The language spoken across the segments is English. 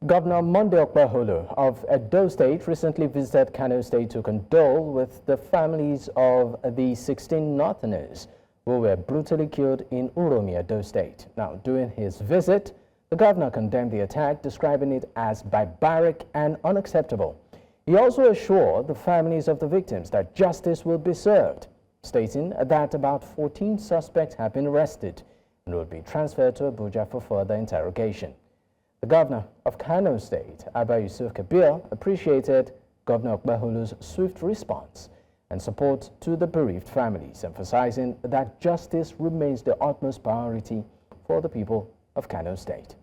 Governor Monday Okpebholo of Edo State recently visited Kano State to condole with the families of the 16 Northerners who were brutally killed in Uromi, Edo State. Now, during his visit, the governor condemned the attack, describing it as barbaric and unacceptable. He also assured the families of the victims that justice will be served, stating that about 14 suspects have been arrested and will be transferred to Abuja for further interrogation. The governor of Kano State, Abba Yusuf Kabir, appreciated Governor Okpebholo's swift response and support to the bereaved families, emphasizing that justice remains the utmost priority for the people of Kano State.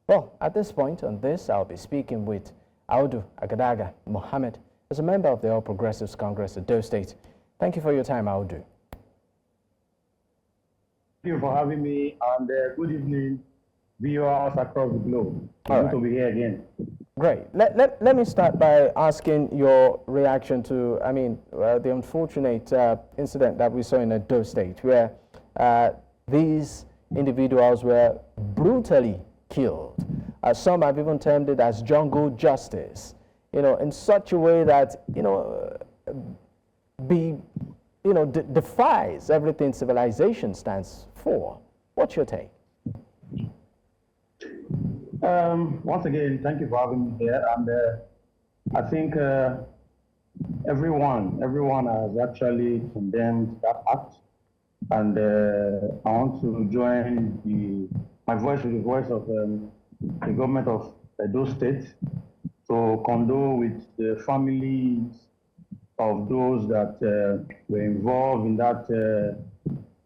Well, at this point on this, I'll be speaking with Audu Agadaga-Mohammed as a member of the All Progressives Congress Edo State. Thank you for your time, Audu. Thank you for having me, and good evening, viewers across the globe. Good to be here again. Great. Let me start by asking your reaction to, the unfortunate incident that we saw in Edo State, where these individuals were brutally killed. Some have even termed it as jungle justice, in such a way that, defies everything civilization stands for. What's your take? Once again, thank you for having me here. And I think everyone has actually condemned that act. And I want to join my voice with the voice of the government of Edo State to condole with the families of those that were involved in that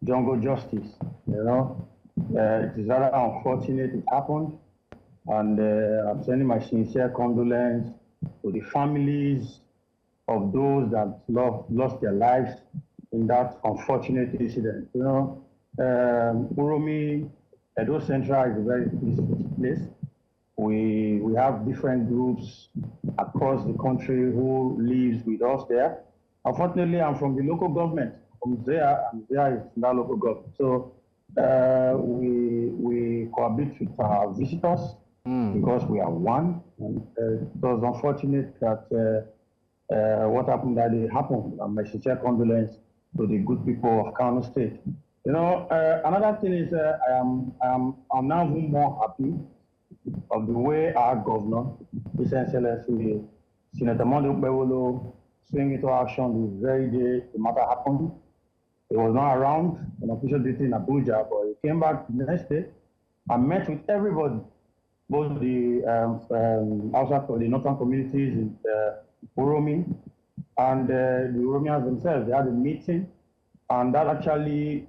jungle justice. It is rather unfortunate it happened, and I'm sending my sincere condolence to the families of those that lost their lives in that unfortunate incident. Uromi, Edo Central is a very peaceful place. We have different groups across the country who lives with us there. Unfortunately, I'm from the local government, from there, and there is that local government. So we cohabit with our visitors because we are one. And it was unfortunate that what happened that day happened. And my sincere condolence to the good people of Kano State. Another thing is I'm now even more happy of the way our governor, His Excellency Senator Monday Okpebholo, swing into action the very day the matter happened. He was not around on official duty in Abuja, but he came back the next day and met with everybody, both the outside of the northern communities in Uromi and the Uromians themselves. They had a meeting, and that actually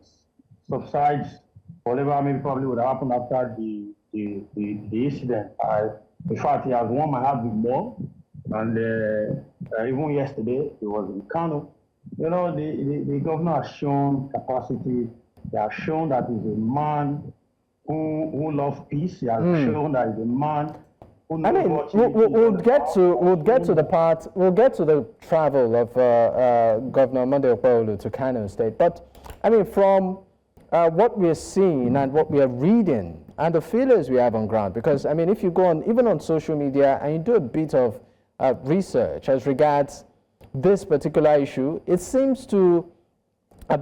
subsides whatever maybe probably would have happened after the incident. In fact, he has warmed my heart with more, and even yesterday he was in Kano. The governor has shown capacity. He has shown that he's a man who loves peace. He has shown that he's a man who knows we'll get to the travel of Governor Monday Okpebholo to Kano State. But from what we're seeing and what we are reading and the feelers we have on ground, because if you go on even on social media and you do a bit of research as regards this particular issue, it seems to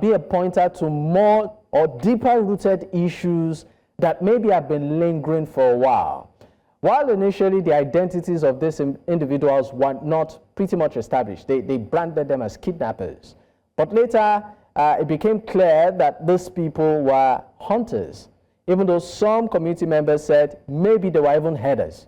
be a pointer to more or deeper rooted issues that maybe have been lingering for a while. While initially the identities of these individuals were not pretty much established, they branded them as kidnappers. But later it became clear that these people were hunters, even though some community members said maybe they were even herders,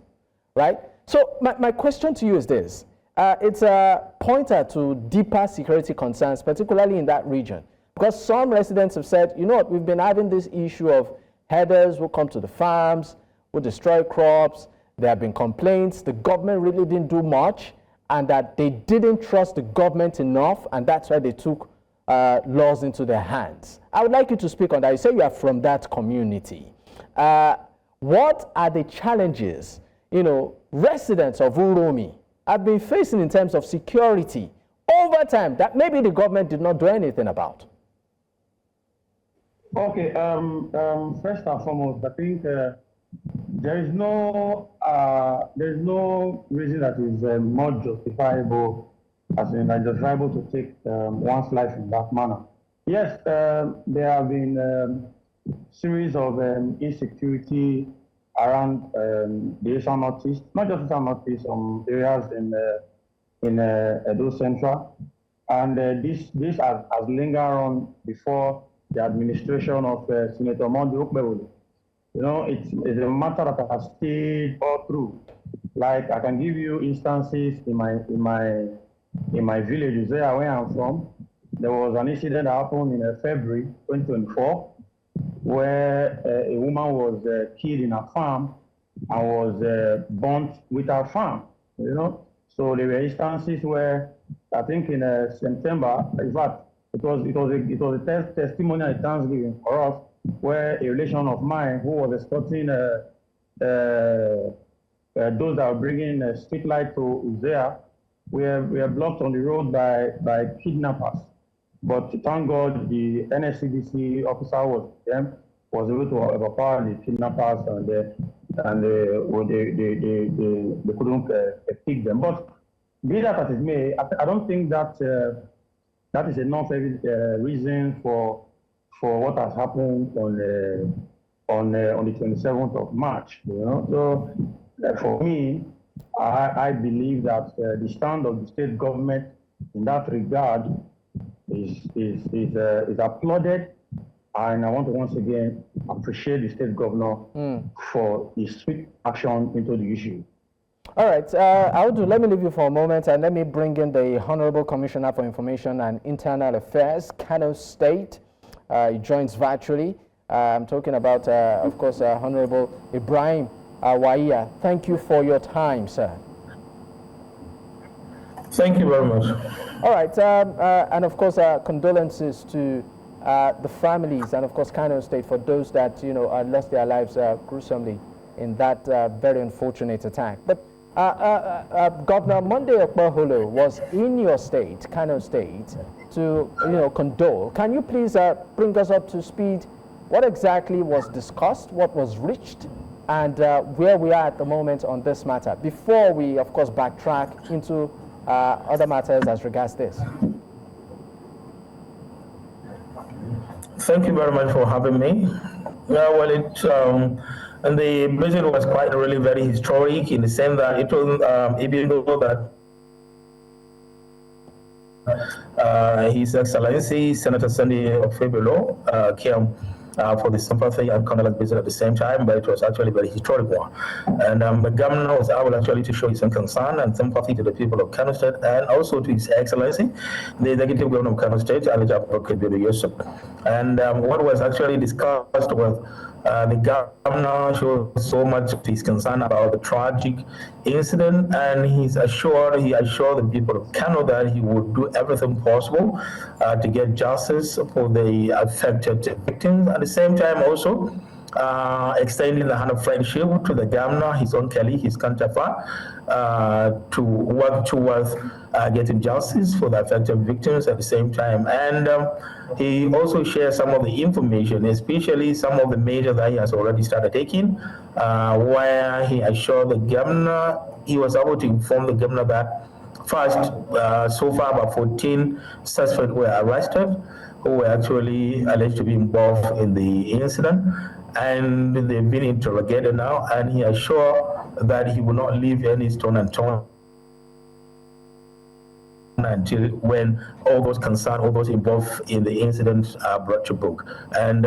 right? So my question to you is this. It's a pointer to deeper security concerns, particularly in that region, because some residents have said, we've been having this issue of herders who come to the farms, who destroy crops. There have been complaints. The government really didn't do much, and that they didn't trust the government enough, and that's why they took laws into their hands. I would like you to speak on that. You say you are from that community. What are the challenges, residents of Uromi have been facing in terms of security over time that maybe the government did not do anything about? Okay, first and foremost, I think There's no reason that is more justifiable, as in justifiable to take one's life in that manner. Yes, there have been series of insecurity around the Eastern Northeast, not just Eastern Northeast, some areas in Edo Central, and this has lingered on before the administration of Senator Monday Okpebholo. You know, it's a matter that has stayed all through. Like, I can give you instances in my village, where I'm from. There was an incident that happened in February 2024, where a woman was killed in a farm and was burnt with her farm. You know, so there were instances where I think in September, in fact, it was a testimonial at Thanksgiving for us, where a relation of mine who was escorting those that were bringing a street light to Uzea, we were blocked on the road by kidnappers. But thank God the NSCDC officer was able to overpower the kidnappers, and they couldn't pick them. But be that as it may, I don't think that that is enough reason for what has happened on the 27th of March. You know, so for me, I believe that the stand of the state government in that regard is applauded, and I want to once again appreciate the state governor for his swift action into the issue. All right, Audu, let me leave you for a moment and let me bring in the Honorable Commissioner for Information and Internal Affairs, Kano State. He joins virtually. I'm talking about, of course, Honorable Ibrahim Waiya. Thank you for your time, sir. Thank you very much. All right, and of course, condolences to the families and of course Kano State for those that lost their lives gruesomely in that very unfortunate attack. But Governor Monday Okpebholo was in your state, Kano State, to condole. Can you please bring us up to speed? What exactly was discussed? What was reached? And where we are at the moment on this matter, before we, of course, backtrack into other matters as regards this. Thank you very much for having me. Well, and the visit was quite really very historic in the sense that it was, even though that His Excellency Senator Sunday Okpebholo came for the sympathy and condolence visit at the same time, but it was actually a very historic one. And the governor was able actually to show his concern and sympathy to the people of Kano State, and also to His Excellency, the Executive Governor of Kano State, Kabir, Yusuf. And what was actually discussed was the governor showed so much of his concern about the tragic incident, and he assured the people of Kano that he would do everything possible to get justice for the affected victims. At the same time, also extending the hand of friendship to the governor, his own colleague, his counterpart, to work towards getting justice for the affected victims at the same time. And he also shared some of the information, especially some of the measures that he has already started taking, where he assured the governor, he was able to inform the governor that first, so far about 14 suspects were arrested who were actually alleged to be involved in the incident, and they've been interrogated now, and he assured that he will not leave any stone unturned until when all those concerned, all those involved in the incident are brought to book. And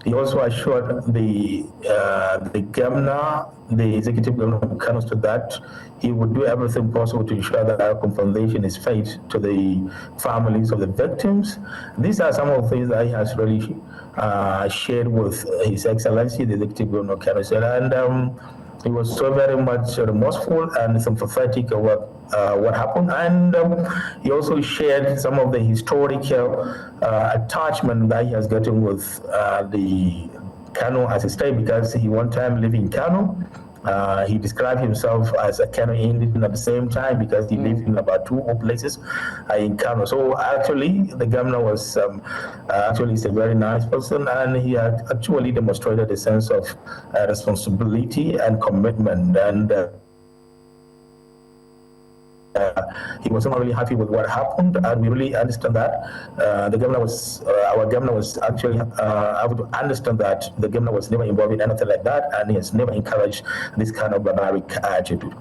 he also assured the governor, the executive governor of Kano State, that he would do everything possible to ensure that our compensation is paid to the families of the victims. These are some of the things that he has really shared with His Excellency, the executive governor of Kano State. And he was so very much remorseful and sympathetic of what happened. And he also shared some of the historical attachment that he has gotten with the Kano as a state, because he one time lived in Kano, He described himself as a Kano Indian at the same time because he lived in about two places in Kano. So actually, the governor was actually is a very nice person, and he had actually demonstrated a sense of responsibility and commitment. And he was not really happy with what happened, and we really understand that. Our governor was actually able to understand that the governor was never involved in anything like that, and he has never encouraged this kind of barbaric attitude.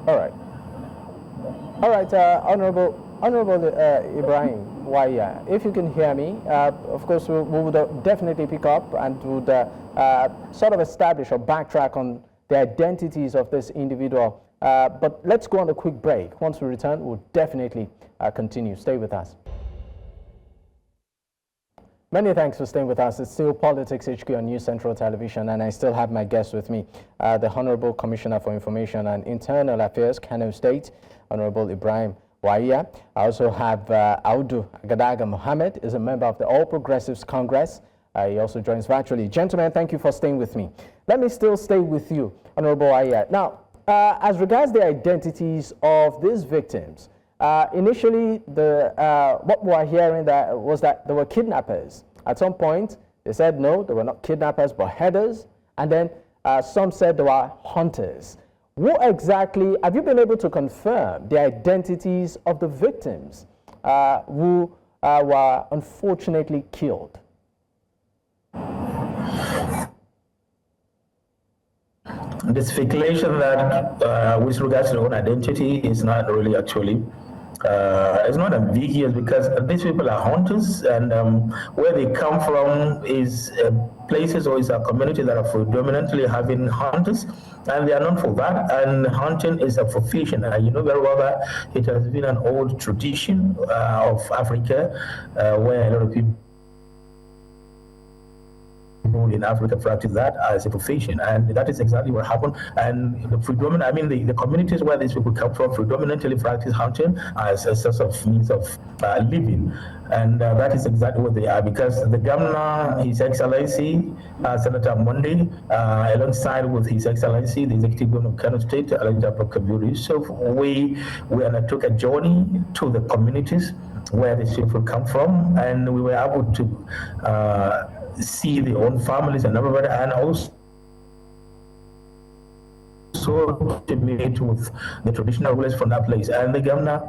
All right, Honorable Ibrahim Waiya, if you can hear me, of course we would definitely pick up and would sort of establish or backtrack on the identities of this individual. But let's go on a quick break. Once we return, we'll definitely continue. Stay with us. Many thanks for staying with us. It's still Politics HQ on News Central Television, and I still have my guest with me, the Honorable Commissioner for Information and Internal Affairs, Kano State, Honorable Ibrahim Waiya. I also have Audu Agadaga-Mohammed, is a member of the All Progressives Congress. He also joins virtually. Gentlemen, thank you for staying with me. Let me still stay with you, Honorable Waiya. Now, as regards the identities of these victims, initially, what we were hearing was that they were kidnappers. At some point, they said no, they were not kidnappers, but headers. And then some said they were hunters. What exactly, have you been able to confirm the identities of the victims who were unfortunately killed? The speculation that with regards to their own identity is not really actually, it's not ambiguous because these people are hunters, and where they come from is places or is a community that are predominantly having hunters, and they are known for that, and hunting is a profession. You know very well that it has been an old tradition of Africa where a lot of people in Africa practice that as a profession, and that is exactly what happened. And the the communities where these people come from predominantly practice hunting as a sort of means of living, and that is exactly what they are, because the governor, His Excellency Senator Monday, alongside with His Excellency the Executive Governor of Kano State, Kabir, Yusuf, we undertook a journey to the communities where these people come from, and we were able to see their own families and everybody, and also to meet with the traditional rulers from that place. And the governor,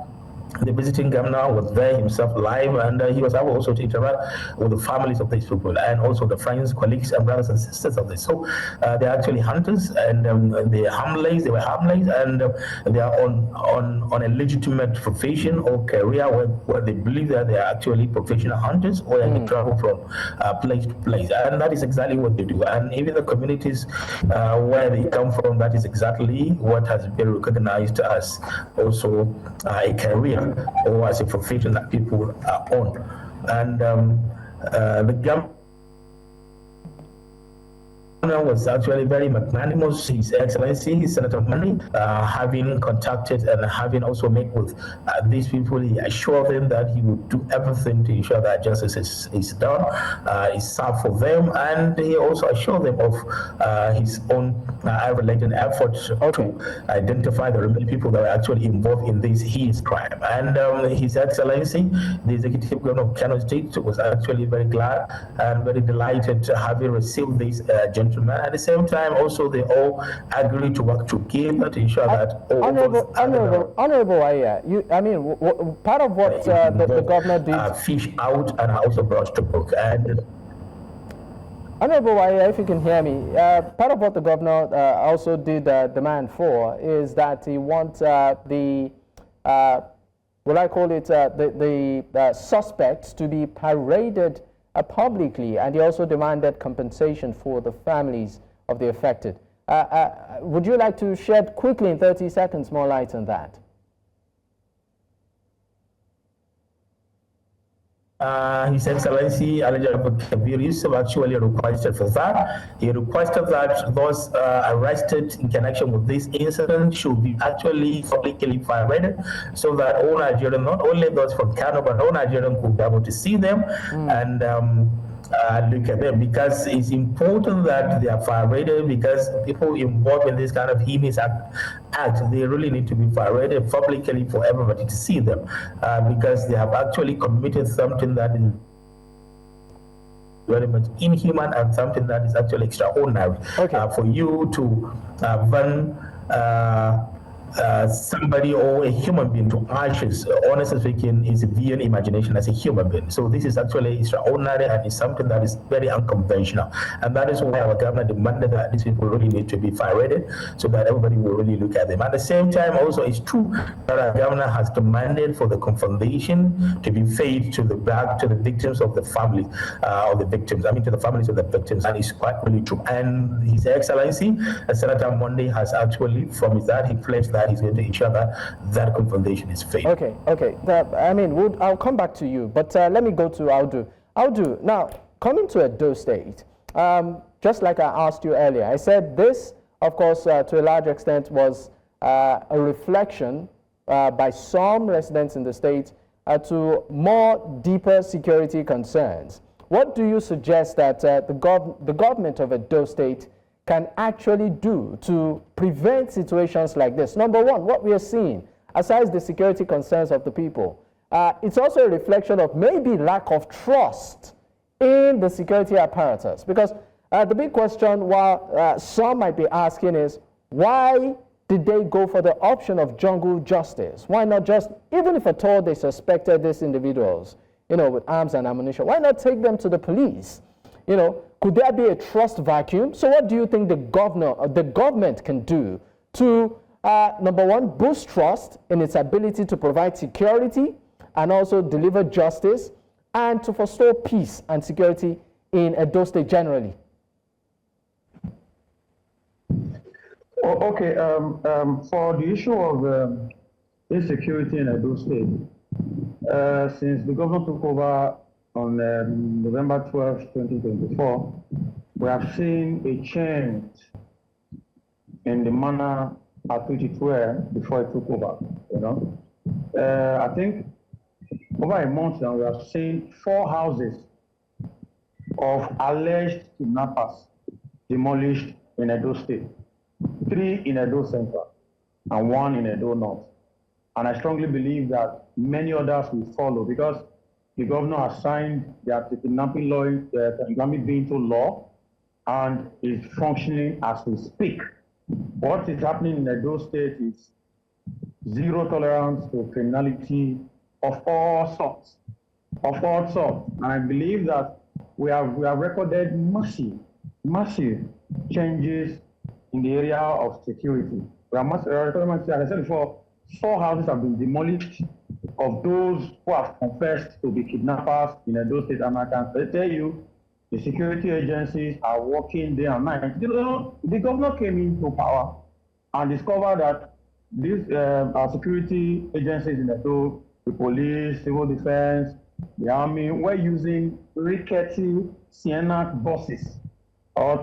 the visiting governor, was there himself live, and he was able also to interact with the families of these people and also the friends, colleagues, and brothers and sisters of this. So they're actually hunters, and they were harmless, and they are on a legitimate profession or career where they believe that they are actually professional hunters, or they travel from place to place, and that is exactly what they do. And even the communities where they come from, that is exactly what has been recognized as also a career or as a profession that people are on. And the government was actually very magnanimous. His Excellency, Senator Money, having contacted and having also met with these people, he assured them that he would do everything to ensure that justice is done, is served for them, and he also assured them of his own unrelenting efforts to identify the remaining people that were actually involved in this heinous crime. And His Excellency, the Executive Governor of Kano State, was actually very glad and very delighted to having received these gentlemen. At the same time, also they all agreed to work together to ensure that Honorable Waiya, part of what the governor did, fish out and also brought to book. And Honorable Waiya, if you can hear me, part of what the governor also did demand for is that he wants the suspects to be paraded publicly, and he also demanded compensation for the families of the affected. Would you like to shed quickly in 30 seconds more light on that? His Excellency Kabir Yusuf actually requested for that. He requested that those arrested in connection with this incident should be actually publicly paraded, so that all Nigerians, not only those from Kano, but all Nigerians could be able to see them. And look at them, because it's important that they are far-rated, because people involved in this kind of heinous act, they really need to be far-rated publicly for everybody to see them, because they have actually committed something that is very much inhuman and something that is actually extraordinary. Okay. For you to burn somebody or a human being to ashes, honestly speaking, is beyond imagination as a human being. So this is actually extraordinary, and it's something that is very unconventional. And that is why our government demanded that these people really need to be fire-rated, so that everybody will really look at them. At the same time, also, it's true that our government has demanded for the compensation to be paid to the victims of the family of the victims. I mean, to the families of the victims, and it's quite really true. And His Excellency, Senator Monday, has actually promised that. He pledged that he's going to ensure that compensation is paid. Okay. I'll come back to you, but let me go to Audu. Audu, now, coming to Edo State, just like I asked you earlier, I said this, of course, to a large extent was a reflection by some residents in the state to more deeper security concerns. What do you suggest that the government of Edo State can actually do to prevent situations like this? Number one, what we are seeing, aside the security concerns of the people, it's also a reflection of maybe lack of trust in the security apparatus. Because the big question, while some might be asking, is why did they go for the option of jungle justice? Why not just, even if at all they suspected these individuals, with arms and ammunition, why not take them to the police? Could there be a trust vacuum? So what do you think the government can do to, number one, boost trust in its ability to provide security and also deliver justice, and to forestall peace and security in Edo State generally? Okay, for the issue of insecurity in Edo State, since the governor took over on November 12, 2024, we have seen a change in the manner at which it were before it took over. I think over a month now, we have seen 4 houses of alleged kidnappers demolished in Edo State, 3 in Edo Central, and 1 in Edo North. And I strongly believe that many others will follow, because the governor has signed the kidnapping law, the kidnapping bill into law, and is functioning as we speak. What is happening in Edo State is zero tolerance to criminality of all sorts, And I believe that we have recorded massive changes in the area of security. We have recorded, as I said before, 4 houses have been demolished of those who have confessed to be kidnappers in Edo State. And I can tell you, the security agencies are working day and night. The governor came into power and discovered that these our security agencies in Edo, the police, civil defense, the army, were using rickety Sienna buses or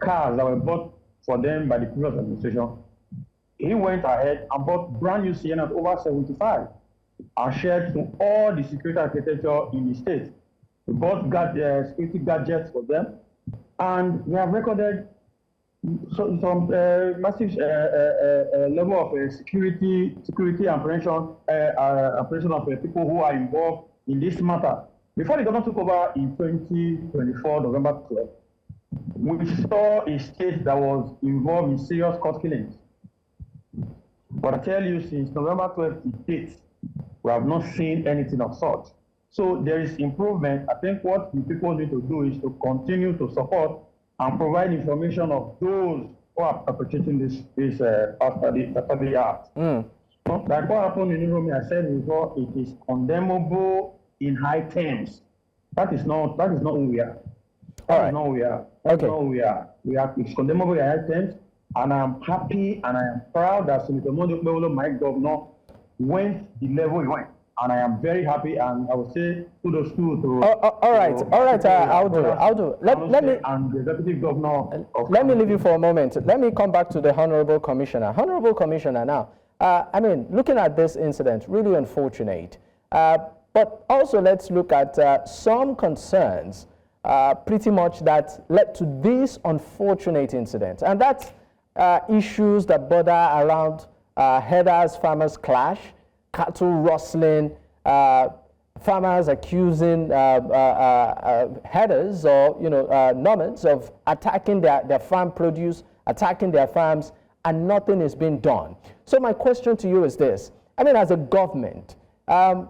cars that were bought for them by the previous administration. He went ahead and bought brand new Siennas over 75 and shared to all the security architecture in the state. We bought security gadgets for them, and we have recorded some massive level of security and operation of people who are involved in this matter. Before the government took over in 2024, November 12, we saw a state that was involved in serious court killings. But I tell you, since November 12th to date, we have not seen anything of such. So there is improvement. I think what the people need to do is to continue to support and provide information of those who are perpetrating this after the act. Like what happened in Uromi, I said before, it is condemnable in high terms. That is not who we are. That is not who we are. That's not who we are. It's condemnable in high terms. And I'm happy and I am proud that Senator Okpebholo, my governor, went the level he went. And I am very happy, and I will say kudos to all right, Audu. Let me and the deputy governor. Let me leave you for a moment. Let me come back to the Honorable Commissioner. Honorable Commissioner, now, I mean, looking at this incident, really unfortunate. But also let's look at some concerns pretty much that led to these unfortunate incidents. And that's issues that border around herders, farmers clash, cattle rustling, farmers accusing herders or nomads of attacking their farm produce, attacking their farms, and nothing is being done. So my question to you is this. I mean, as a government,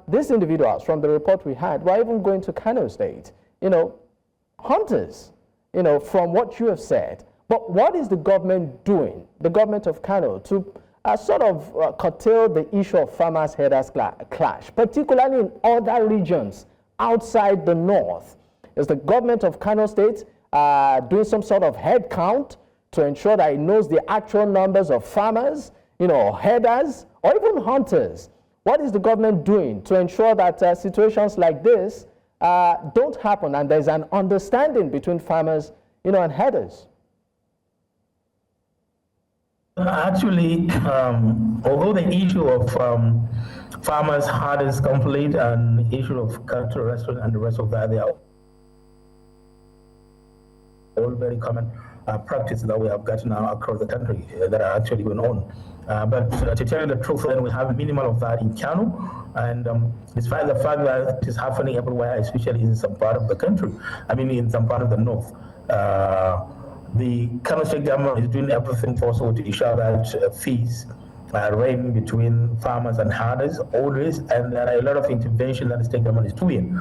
these individuals, from the report we had, were even going to Kano State, hunters, from what you have said. But what is the government doing, the government of Kano, to sort of curtail the issue of farmers-herders clash, particularly in other regions outside the north? Is the government of Kano State doing some sort of head count to ensure that it knows the actual numbers of farmers, herders, or even hunters? What is the government doing to ensure that situations like this don't happen and there's an understanding between farmers, and herders? Actually, although the issue of farmers' herders conflict and the issue of cattle restaurant and the rest of that, they are all very common practice that we have gotten now across the country that are actually going on. But to tell you the truth, then we have minimal of that in Kano, and despite the fact that it is happening everywhere, especially in some part of the country, in some part of the north. The Kano State government is doing everything possible to ensure that fees reign between farmers and herders always, and there are a lot of intervention that the state government is doing.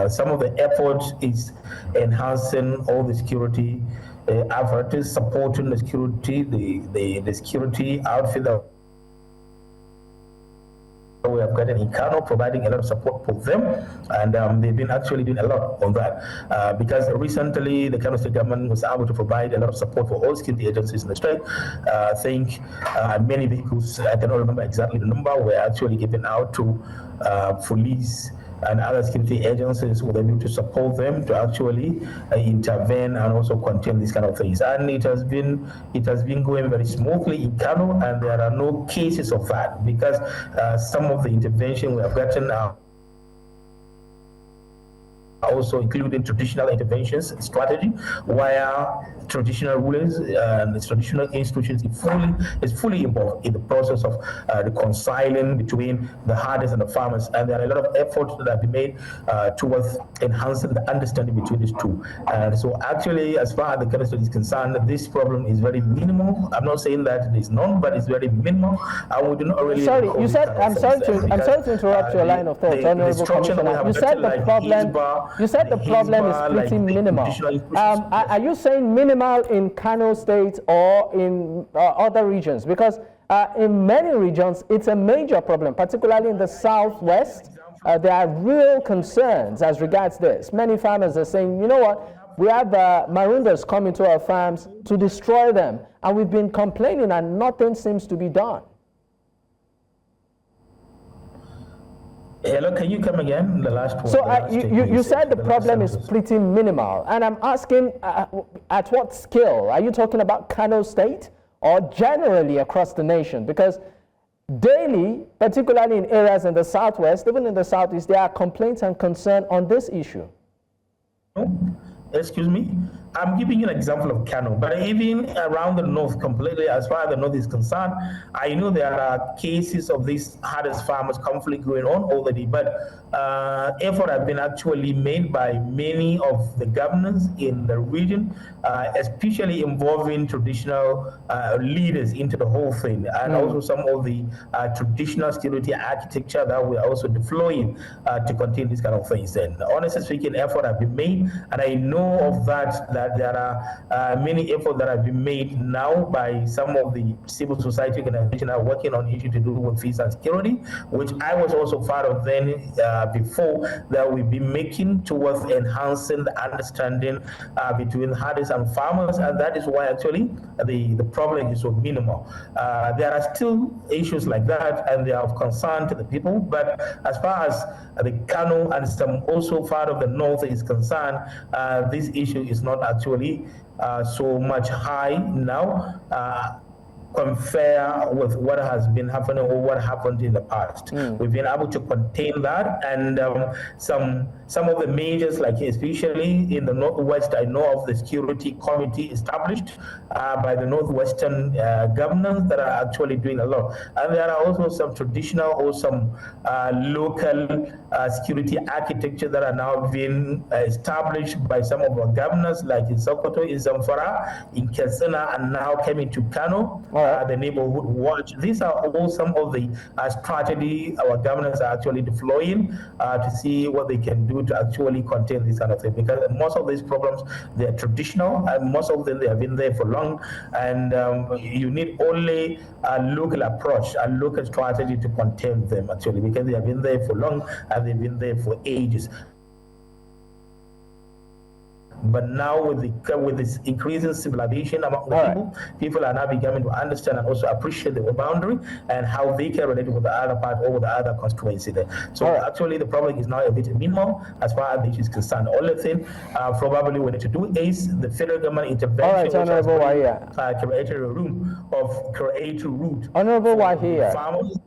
Some of the efforts is enhancing all the security apparatus, supporting the security, the security outfit that we have gotten in Kano, providing a lot of support for them, and they've been actually doing a lot on that because recently the Kano State government was able to provide a lot of support for all security agencies in the state. I think many vehicles, I cannot remember exactly the number, were actually given out to police and other security agencies with a view to support them to actually intervene and also contain these kind of things. And it has been going very smoothly in Kano, and there are no cases of that because some of the intervention we have gotten also including traditional interventions strategy, where traditional rulers and traditional institutions is fully involved in the process of reconciling between the herders and the farmers, and there are a lot of efforts that have been made towards enhancing the understanding between these two. And so actually, as far as the Kano State is concerned, this problem is very minimal. I'm not saying that it is none, but it's very minimal, and we do not really. Sorry, you said. I'm sorry to interrupt your line of thought, Honorable Commissioner. You said the problem. You said the problem is pretty minimal. Are you saying minimal in Kano State or in other regions? Because in many regions, it's a major problem, particularly in the southwest. There are real concerns as regards this. Many farmers are saying, you know what, we have Marundas coming to our farms to destroy them, and we've been complaining and nothing seems to be done. Hello, can you come again? The last one. So you said the problem is pretty minimal, and I'm asking at what scale? Are you talking about Kano State or generally across the nation? Because daily, particularly in areas in the southwest, even in the southeast, there are complaints and concern on this issue. Excuse me? I'm giving you an example of Kano, but even around the north completely, as far as the north is concerned, I know there are cases of these hardest farmers conflict going on already, but effort have been actually made by many of the governors in the region, especially involving traditional leaders into the whole thing, and also some of the traditional security architecture that we're also deploying to contain these kind of things. And honestly speaking, effort have been made, and I know of that there are many efforts that have been made now by some of the civil society organizations that are working on issues to do with peace and security, which I was also part of then before, that we've been making towards enhancing the understanding between herders and farmers, and that is why actually the problem is so minimal. There are still issues like that, and they are of concern to the people, but as far as the Kano and some also part of the north is concerned, this issue is not actually so much high now. compare with what has been happening or what happened in the past. We've been able to contain that, and some of the measures, like especially in the Northwest, I know of the security committee established by the Northwestern governors that are actually doing a lot. And there are also some traditional or some local security architecture that are now being established by some of our governors, like in Sokoto, in Zamfara, in Katsina, and now coming to Kano, the neighborhood watch. These are all some of the strategy our governors are actually deploying to see what they can do to actually contain this kind of thing. Because most of these problems, they are traditional, and most of them, they have been there for long, and you need only a local approach, a local strategy to contain them, actually, because they have been there for long, and they've been there for ages. But now with this increasing civilization among the people are now beginning to understand and also appreciate the boundary and how they can relate with the other part or with the other constituency there. So actually the problem is now a bit minimal as far as this is concerned. The only thing probably we need to do is the federal government intervention, Honorable Waiya. Create a route Honorable for Waiya. farmers.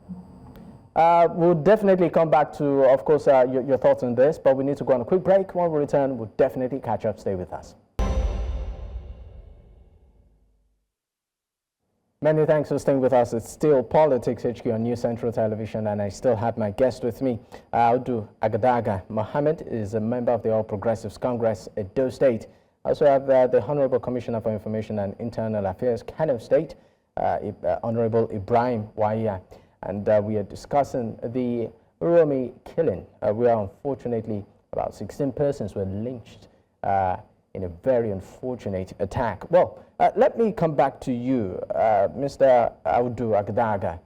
We'll definitely come back to, of course, your thoughts on this, but we need to go on a quick break. When we return, we'll definitely catch up. Stay with us. Many thanks for staying with us. It's still Politics HQ on New Central Television, and I still have my guest with me. Audu Agadaga-Mohammed is a member of the All Progressives Congress, Edo State. I also have the Honorable Commissioner for Information and Internal Affairs, Kano State, Honorable Ibrahim Waiya. And we are discussing the Uromi killing, where unfortunately about 16 persons were lynched in a very unfortunate attack. Well, let me come back to you, Mr. Audu Agadaga.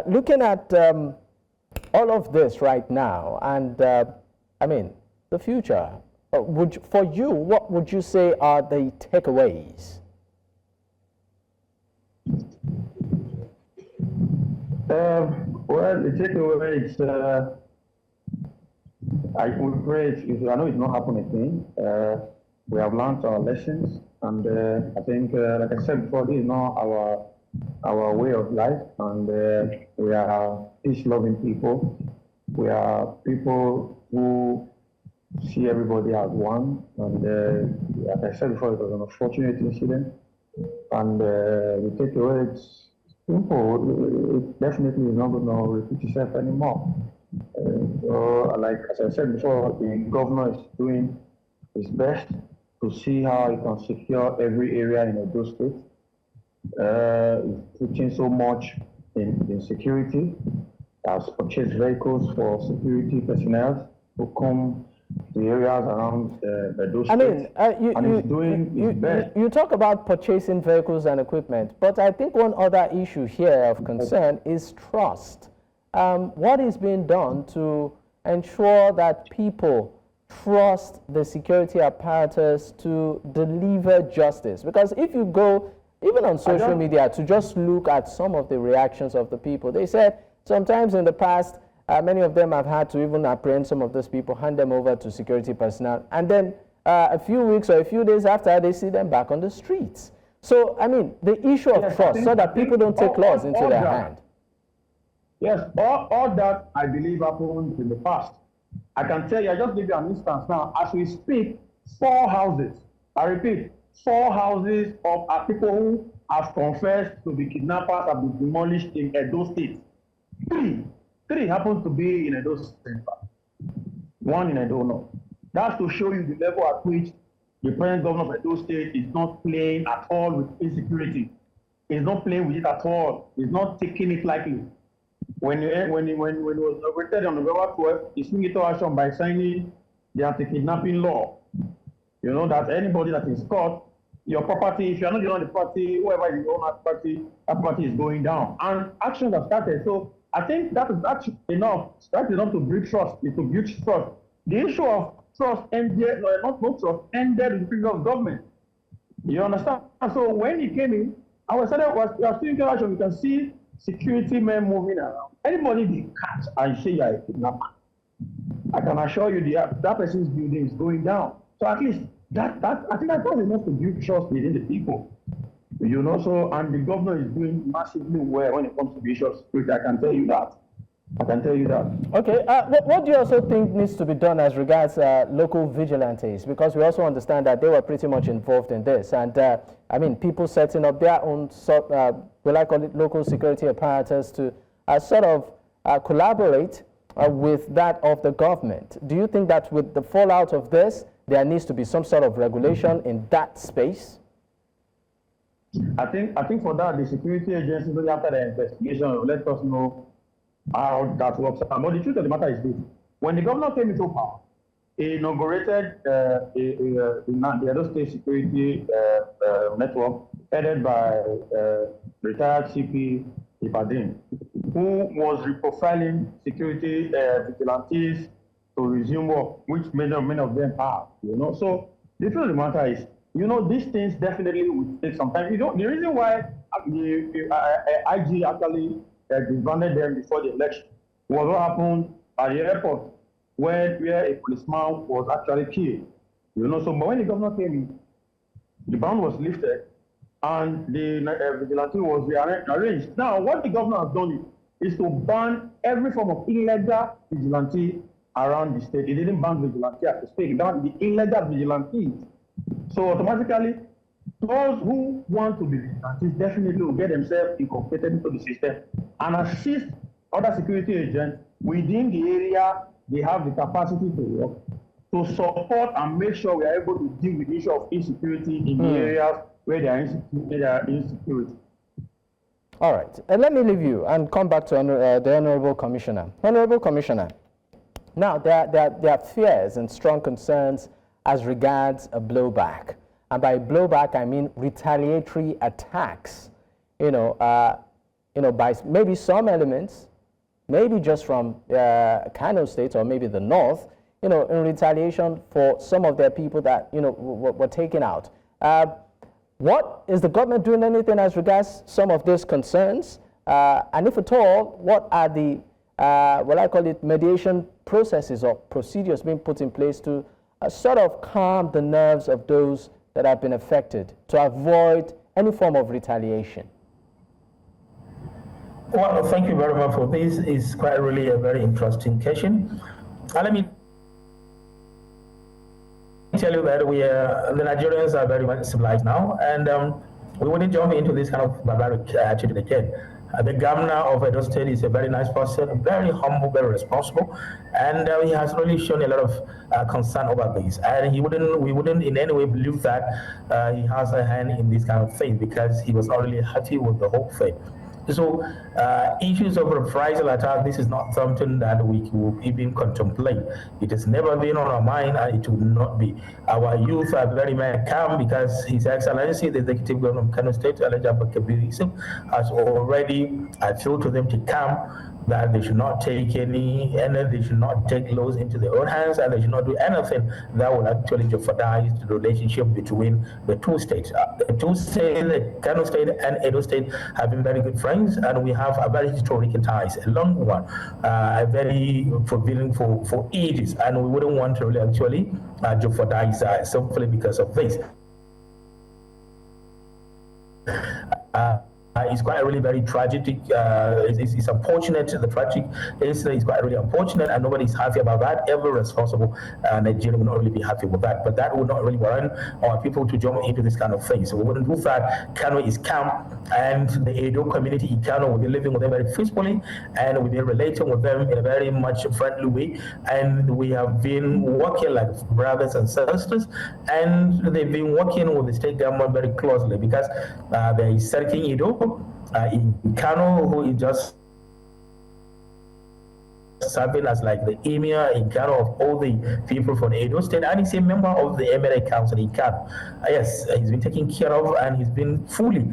Looking at all of this right now, and I mean, the future, for you, what would you say are the takeaways? Well, the takeaway is, I would pray, I know it's not happening again. We have learned our lessons, and I think, like I said before, this is not our way of life, and we are peace-loving people. We are people who see everybody as one, and like I said before, it was an unfortunate incident, and the takeaway is simple. It definitely is not going to repeat itself anymore. So, like as I said before, the governor is doing his best to see how he can secure every area in Edo State. He's putting so much in security. Has purchased vehicles for security personnel who come to areas around Edo State. I mean, and he's doing his best. You talk about purchasing vehicles and equipment, but I think one other issue here of concern is trust. What is being done to ensure that people trust the security apparatus to deliver justice? Because if you go, even on social media, to just look at some of the reactions of the people, they said sometimes in the past, many of them have had to even apprehend some of those people, hand them over to security personnel, and then a few weeks or a few days after, they see them back on the streets. So, I mean, the issue of trust, so that people don't take laws into their hand. Yes, all that, I believe, happened in the past. I can tell you, I just give you an instance now. As we speak, 4 houses, I repeat, 4 houses of people who have confessed to be kidnappers have been demolished in Edo State. 3 happen to be in Edo State, 1 in Edo North. That's to show you the level at which the present governor of Edo State is not playing at all with insecurity. He's not playing with it at all. He's not taking it lightly. When it was operated on November 12th, he swung into action by signing the anti-kidnapping law. You know that anybody that is caught, your property, if you're not the owner of the property, whoever is the owner of the property, that property is going down. And actions have started. So I think that is actually enough. That's enough to build trust, to build trust. The issue of trust ended, not trust, ended with the previous government. You understand? And so when he came in, we are still action. You can see security men moving around. Anybody they catch and say you are a kidnapper, I can assure you that person's building is going down. So at least that I think that's enough to build trust within the people. So, and the governor is doing massively well when it comes to the issue of security. I can tell you that. Okay, what do you also think needs to be done as regards local vigilantes? Because we also understand that they were pretty much involved in this. And I mean, people setting up their own, will I call it local security apparatus to sort of collaborate with that of the government. Do you think that with the fallout of this, there needs to be some sort of regulation in that space? I think for that, the security agency, after the investigation, will let us know how that works. But the truth of the matter is this: when the governor came into power, he inaugurated the Edo State Security Network, headed by retired CP Ibrahim, who was reprofiling security vigilantes to resume work, which many of them are. So the truth of the matter is, these things definitely will take some time. The reason why the IG actually disbanded them before the election was what happened at the airport, where a policeman was actually killed. So but when the governor came in, the ban was lifted and the vigilante was rearranged. Now, what the governor has done is to ban every form of illegal vigilante around the state. He didn't ban vigilante at the state, he banned the illegal vigilantes. So automatically, those who want to be vigilantes definitely will get themselves incorporated into the system and assist other security agents within the area they have the capacity to work, to support and make sure we are able to deal with the issue of insecurity in the areas where there are insecurity. All right, let me leave you and come back to the Honorable Commissioner. Honorable Commissioner, now there are fears and strong concerns as regards a blowback. And by blowback, I mean retaliatory attacks, by maybe some elements, maybe just from Kano State or maybe the North, in retaliation for some of their people that, were taken out. What is the government doing anything as regards some of these concerns? And if at all, what are the, mediation processes or procedures being put in place to sort of calm the nerves of those that have been affected to avoid any form of retaliation? Well, thank you very much for this. It's quite really a very interesting question. Let me tell you that the Nigerians are very much civilized now, and we wouldn't jump into this kind of barbaric attitude again. The governor of Edo State is a very nice person, very humble, very responsible, and he has really shown a lot of concern over this. And we wouldn't in any way believe that he has a hand in this kind of thing, because he was not really happy with the whole thing. So issues of reprisal attack, this is not something that we will even contemplate. It has never been on our mind, and it will not be. Our youth are very much calm, because His Excellency, the Executive Governor of Kano State, Abba Kabir, Yusuf, has already appealed to them to calm, that they should not take they should not take laws into their own hands, and they should not do anything that will actually jeopardize the relationship between the two states. The two states, the Kano State and Edo State, have been very good friends, and we have a very historical ties, a long one, a very fulfilling for ages, and we wouldn't want to really actually jeopardize simply because of this. It's quite really very tragic. It's unfortunate. The tragic is quite really unfortunate, and nobody's happy about that. Every responsible Nigerian will not really be happy with that. But that would not really warrant our people to jump into this kind of thing. So we wouldn't do that. Kano is calm, and the Edo community in Kano will be living with them very peacefully, and we'll be relating with them in a very much friendly way. And we have been working like brothers and sisters, and they've been working with the state government very closely, because there is Serking Edo in Kano, who is just serving as like the emir in Kano of all the people from Edo State, and he's a member of the Emirate Council in Kano. Yes, he's been taken care of, and he's been fully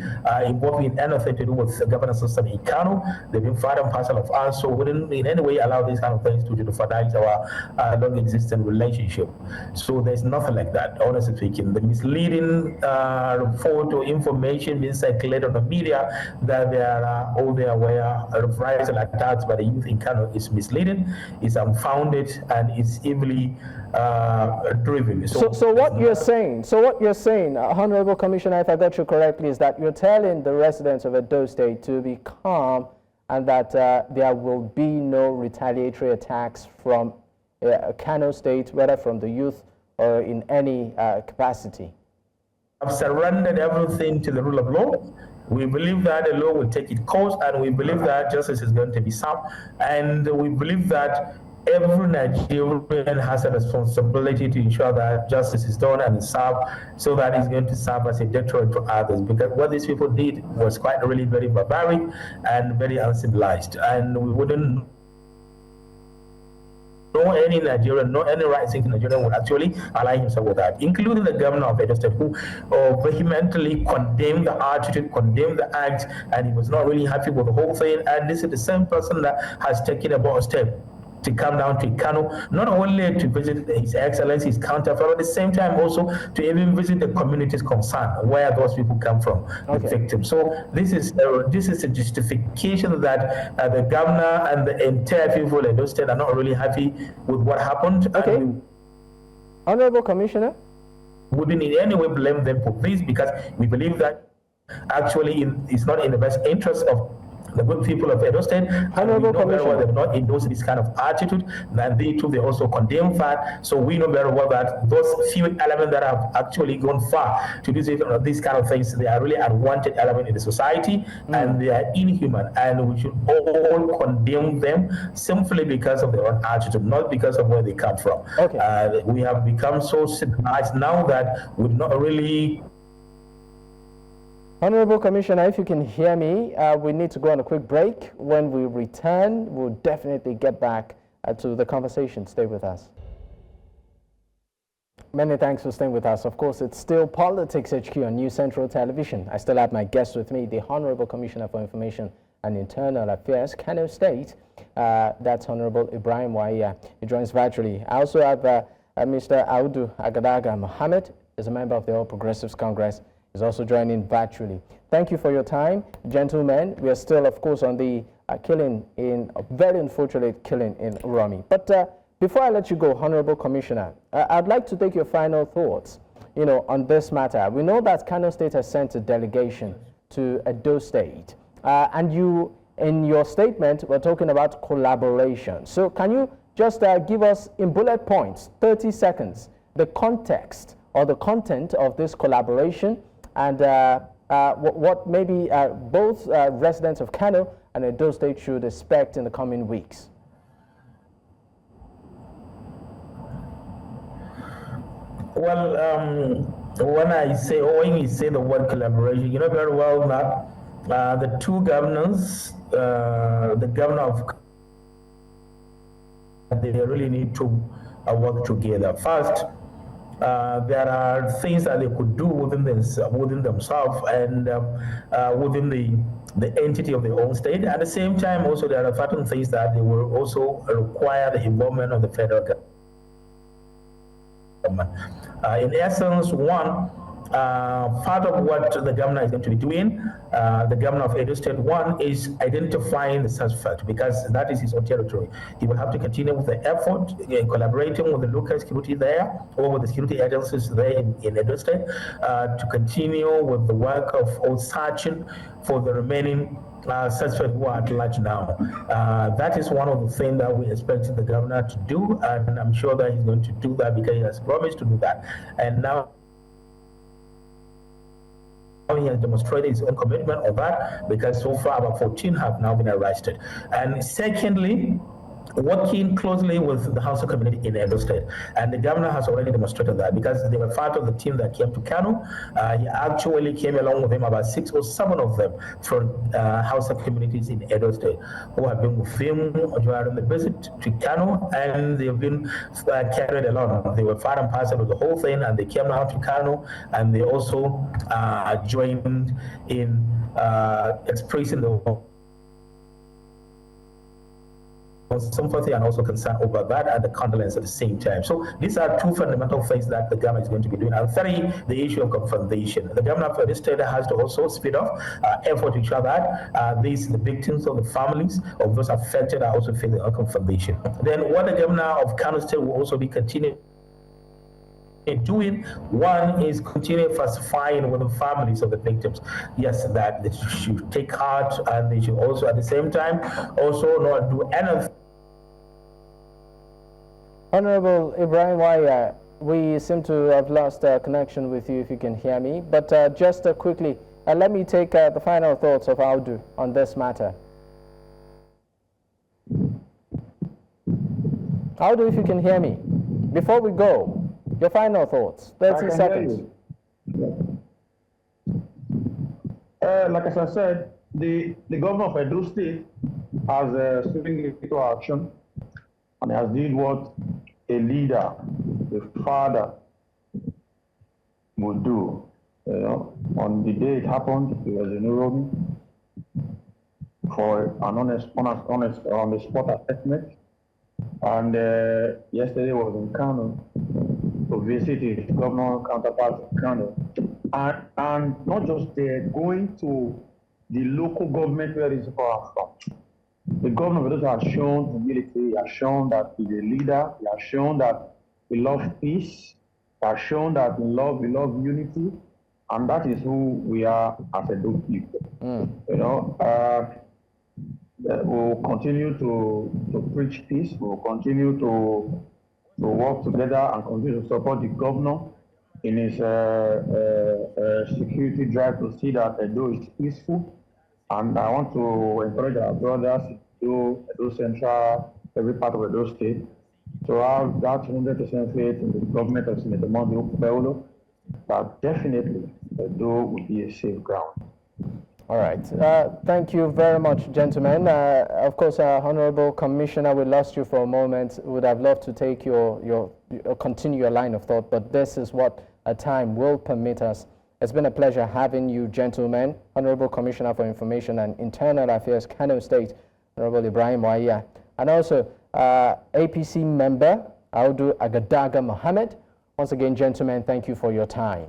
involved in anything to do with the governance system in Kano. They've been part and parcel of us, so we wouldn't in any way allow these kind of things to jeopardize our long-existing relationship. So there's nothing like that, honestly speaking. The misleading report or information being circulated on the media that there are all there were reprisal attacks by the youth in Kano is misleading. misleading, is unfounded, and is evilly driven. So what you're saying, Honorable Commissioner, if I got you correctly, is that you're telling the residents of Edo State to be calm and that there will be no retaliatory attacks from Kano State, whether from the youth or in any capacity. I've surrendered everything to the rule of law. We believe that the law will take its course, and we believe that justice is going to be served. And we believe that every Nigerian has a responsibility to ensure that justice is done and is served, so that it's going to serve as a deterrent to others. Because what these people did was quite really very barbaric and very uncivilized, and we wouldn't no any Nigerian, no any right-thinking Nigerian would actually align himself with that, including the governor of Edo State, who vehemently condemned the attitude, condemned the act, and he was not really happy with the whole thing. And this is the same person that has taken a bold step to come down to Kano, not only to visit His Excellency, his counterpart, but at the same time also to even visit the communities concerned, where those people come from, the victims. So this is a justification that the governor and the entire people in those states are not really happy with what happened. Okay. And Honorable Commissioner? Wouldn't in any way blame them for this, because we believe that actually it's not in the best interest of the good people of Edo State, and we know very well they're not endorsing this kind of attitude, and they too, they also condemn that. So we know very well that those few elements that have actually gone far to do these kind of things, they are really unwanted elements in the society, and they are inhuman, and we should all condemn them simply because of their own attitude, not because of where they come from. Okay. We have become so civilized now that we're not really. Honorable Commissioner, if you can hear me, we need to go on a quick break. When we return, we'll definitely get back to the conversation. Stay with us. Many thanks for staying with us. Of course, it's still Politics HQ on New Central Television. I still have my guest with me, the Honorable Commissioner for Information and Internal Affairs, Kano State. That's Honorable Ibrahim Waiya. He joins virtually. I also have Mr. Audu Agadaga-Mohammed, is a member of the All Progressives Congress. Is also joining virtually. Thank you for your time, gentlemen. We are still, of course, on the killing in a very unfortunate killing in Uromi. But before I let you go, Honorable Commissioner, I'd like to take your final thoughts, on this matter. We know that Kano State has sent a delegation to Edo State, and you, in your statement, were talking about collaboration. So can you just give us in bullet points, 30 seconds, the context or the content of this collaboration, and what maybe both residents of Kano and Edo State should expect in the coming weeks? Well, when you say the word collaboration, you know very well that the two governors, the governor of, they really need to work together. First, there are things that they could do within themselves and within the entity of their own state. At the same time, also there are certain things that they will also require the involvement of the federal government. In essence, one, part of what the governor is going to be doing, the governor of Edo State, one is identifying the suspect, because that is his own territory. He will have to continue with the effort, collaborating with the local security there, or with the security agencies there in Edo State, to continue with the work of searching for the remaining suspects who are at large now. That is one of the things that we expect the governor to do, and I'm sure that he's going to do that because he has promised to do that. And now he has demonstrated his own commitment on that, because so far about 14 have now been arrested. And secondly, working closely with the Hausa community in Edo State. And the governor has already demonstrated that, because they were part of the team that came to Kano. He actually came along with him, about 6 or 7 of them from Hausa communities in Edo State, who have been with him during the visit to Kano, and they've been carried along. They were part and parcel of the whole thing, and they came out to Kano, and they also joined in expressing the sympathy and also concern over that and the condolence at the same time. So these are two fundamental things that the government is going to be doing. And thirdly, the issue of confrontation. The government for this state has to also speed up effort to ensure that the victims of the families of those affected are also facing a confrontation. Then what the governor of Kano State will also be continuing doing, one is continue falsifying with the families of the victims. Yes, that they should take heart, and they should also at the same time also not do anything. Honorable Ibrahim Waiya, we seem to have lost connection with you if you can hear me, but just quickly, let me take the final thoughts of Audu on this matter. Audu, if you can hear me. Before we go, your final thoughts, 30 seconds. Like as I said, the governor of Edo State has stepping into action and has did what a leader, a father would do. You know, on the day it happened, he was in Uromi for an honest on the spot assessment, and yesterday was in Kano to visit his governor counterpart in Kano, and not just there, going to the local government where he's from. The governor of has shown humility, he has shown that he's a leader, he has shown that he loves peace, he has shown that he loves unity, and that is who we are as a Edo people. You know, we'll continue to preach peace, we'll continue to work together and continue to support the governor in his security drive to see that Edo is peaceful. And I want to encourage our brothers to Edo Central, every part of Edo State, to have that 100% faith in the government of Senator Okpebholo, that definitely Edo will be a safe ground. All right. Thank you very much, gentlemen. Of course, Honorable Commissioner, we lost you for a moment. Would have loved to take continue your line of thought, but this is what time will permit us. It's been a pleasure having you, gentlemen. Honorable Commissioner for Information and Internal Affairs, Kano State, Honorable Ibrahim Waiya, and also APC member, Audu Agadaga-Mohammed. Once again, gentlemen, thank you for your time.